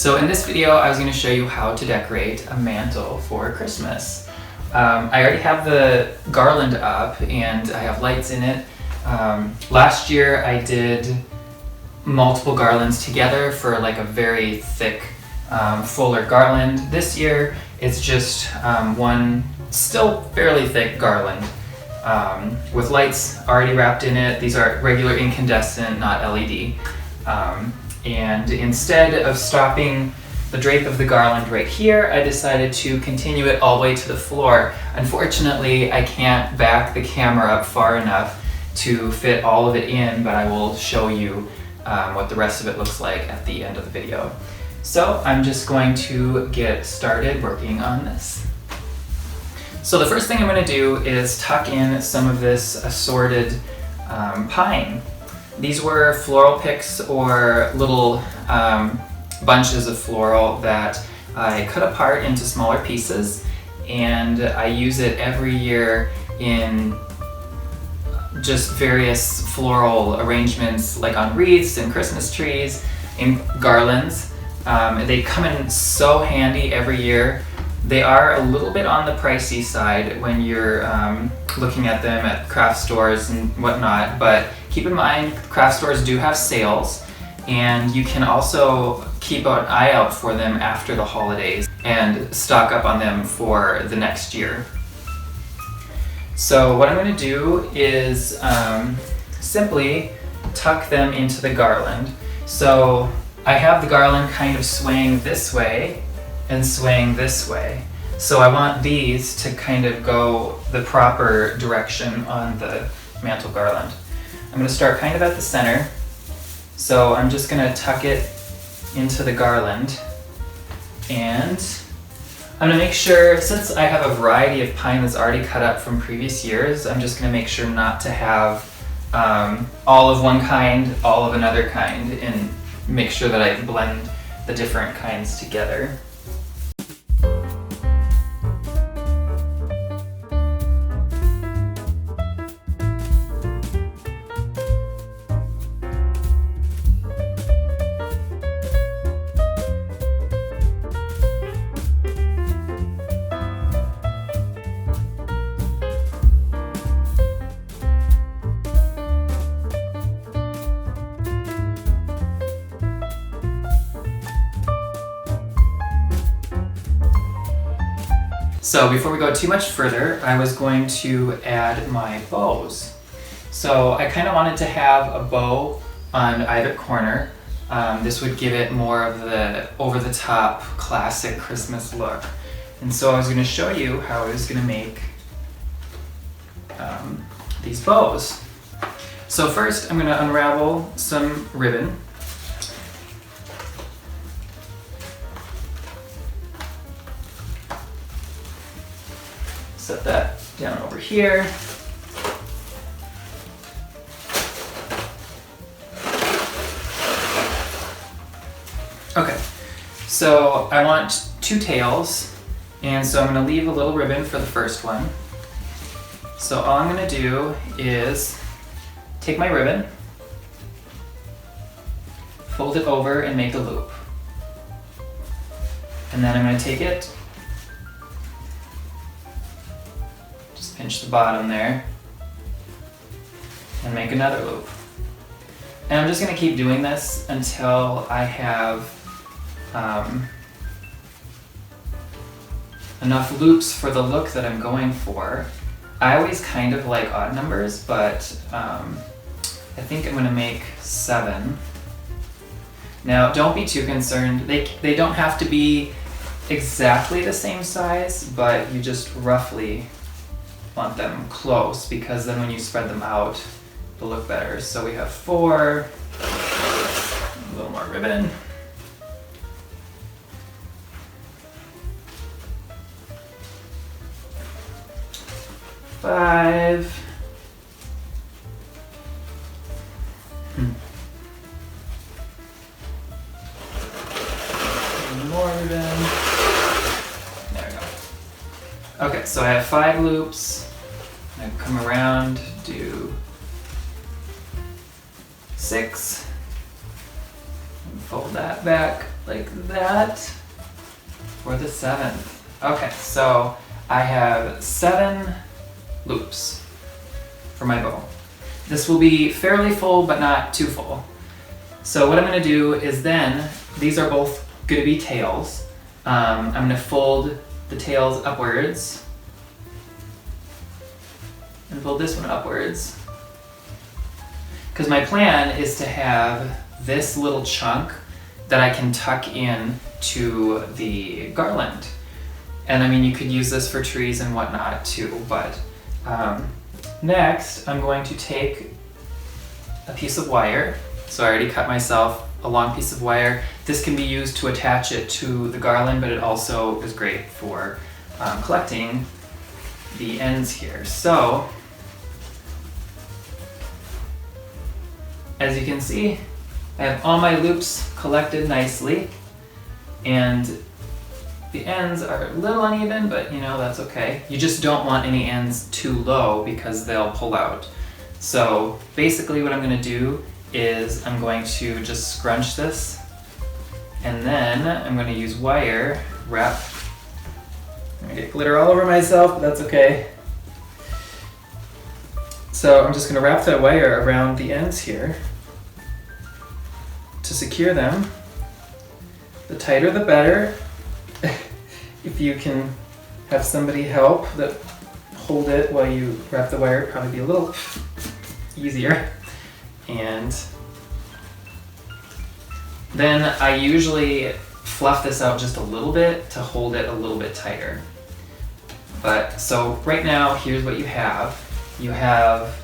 So in this video, I was going to show you how to decorate a mantle for Christmas. I already have the garland up and I have lights in it. Last year I did multiple garlands together for like a very thick, fuller garland. This year it's just one still fairly thick garland with lights already wrapped in it. These are regular incandescent, not LED. And instead of stopping the drape of the garland right here, I decided to continue it all the way to the floor. Unfortunately, I can't back the camera up far enough to fit all of it in, but I will show you what the rest of it looks like at the end of the video. So I'm just going to get started working on this. So the first thing I'm going to do is tuck in some of this assorted pine. These were floral picks or little bunches of floral that I cut apart into smaller pieces, and I use it every year in just various floral arrangements, like on wreaths and Christmas trees and garlands. They come in so handy every year. They are a little bit on the pricey side when you're looking at them at craft stores and whatnot, but keep in mind craft stores do have sales, and you can also keep an eye out for them after the holidays and stock up on them for the next year. So what I'm going to do is simply tuck them into the garland. So I have the garland kind of swaying this way and swaying this way. So I want these to kind of go the proper direction on the mantle garland. I'm going to start kind of at the center. So I'm just going to tuck it into the garland, and I'm going to make sure, since I have a variety of pine that's already cut up from previous years, I'm just going to make sure not to have all of one kind, all of another kind, and make sure that I blend the different kinds together. So before we go too much further, I was going to add my bows. So I kind of wanted to have a bow on either corner. This would give it more of the over-the-top classic Christmas look. And so I was going to show you how I was going to make these bows. So first I'm going to unravel some ribbon. Set that down over here. Okay, so I want two tails, and so I'm going to leave a little ribbon for the first one. So all I'm going to do is take my ribbon, fold it over and make a loop. And then I'm going to take it, pinch the bottom there, and make another loop. And I'm just going to keep doing this until I have enough loops for the look that I'm going for. I always kind of like odd numbers, but I think I'm going to make 7. Now don't be too concerned. They don't have to be exactly the same size, but you just roughly want them close, because then when you spread them out, they'll look better. So we have 4, a little more ribbon. 5. More ribbon. There we go. Okay, so I have 5 loops. I come around, do 6, fold that back like that for the 7th. Okay, so I have 7 loops for my bow. This will be fairly full, but not too full. So what I'm gonna do is then, these are both gonna be tails. I'm gonna fold the tails upwards and fold this one upwards. Because my plan is to have this little chunk that I can tuck in to the garland. And I mean, you could use this for trees and whatnot too, but next I'm going to take a piece of wire. So I already cut myself a long piece of wire. This can be used to attach it to the garland, but it also is great for collecting the ends here. So, as you can see, I have all my loops collected nicely, and the ends are a little uneven, but you know, that's okay. You just don't want any ends too low because they'll pull out. So basically what I'm gonna do is I'm going to just scrunch this, and then I'm gonna use wire wrap. I'm gonna get glitter all over myself, but that's okay. So I'm just gonna wrap that wire around the ends here to secure them. The tighter the better. If you can have somebody help that hold it while you wrap the wire, it'd probably be a little easier. And then I usually fluff this out just a little bit to hold it a little bit tighter. But so right now, here's what you have. You have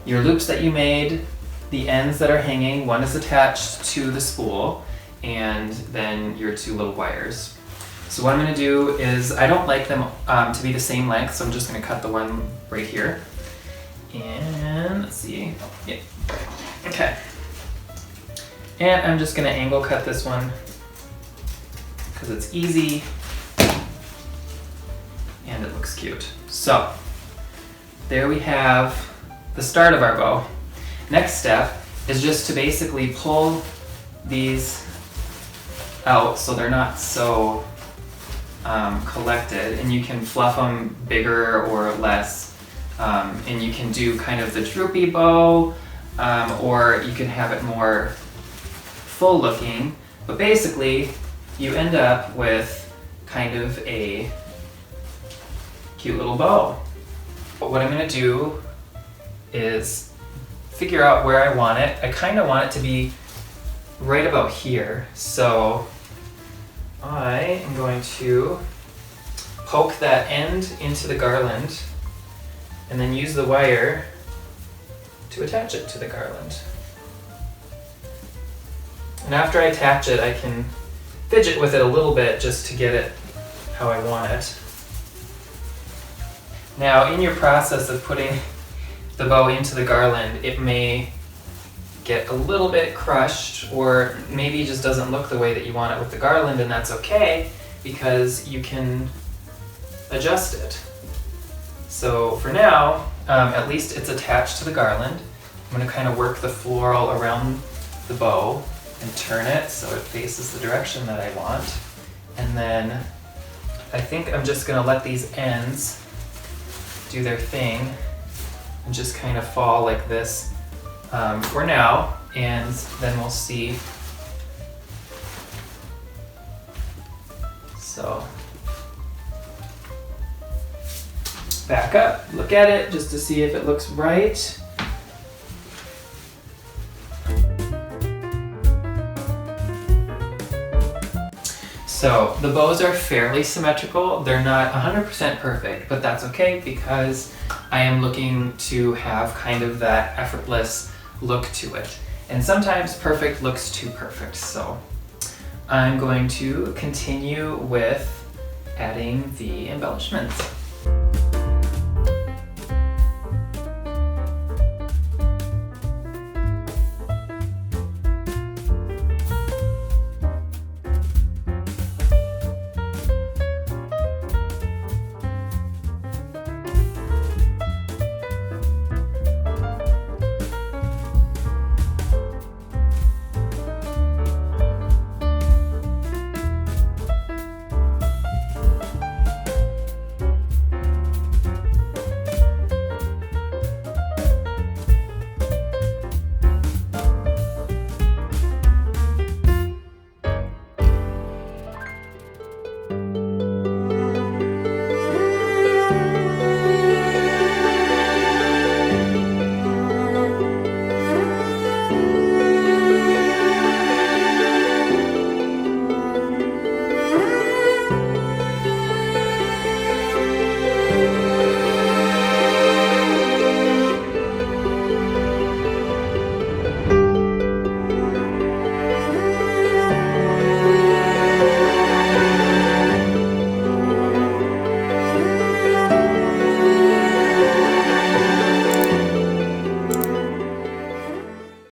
your loops that you made, the ends that are hanging, one is attached to the spool, and then your 2 little wires. So what I'm gonna do is, I don't like them to be the same length, so I'm just gonna cut the one right here. And let's see, yeah, okay. And I'm just gonna angle cut this one because it's easy and it looks cute. So there we have the start of our bow. Next step is just to basically pull these out so they're not so collected, and you can fluff them bigger or less, and you can do kind of the droopy bow, or you can have it more full looking, but basically you end up with kind of a cute little bow. But what I'm going to do is figure out where I want it. I kind of want it to be right about here, so I am going to poke that end into the garland and then use the wire to attach it to the garland. And after I attach it, I can fidget with it a little bit just to get it how I want it. Now, in your process of putting the bow into the garland, it may get a little bit crushed, or maybe it just doesn't look the way that you want it with the garland, and that's okay because you can adjust it. So for now, at least it's attached to the garland. I'm going to kind of work the floral around the bow and turn it so it faces the direction that I want. And then I think I'm just going to let these ends do their thing and just kind of fall like this for now, and then we'll see. So back up, look at it just to see if it looks right. So the bows are fairly symmetrical. They're not 100% perfect, but that's okay because I am looking to have kind of that effortless look to it. And sometimes perfect looks too perfect. So I'm going to continue with adding the embellishments.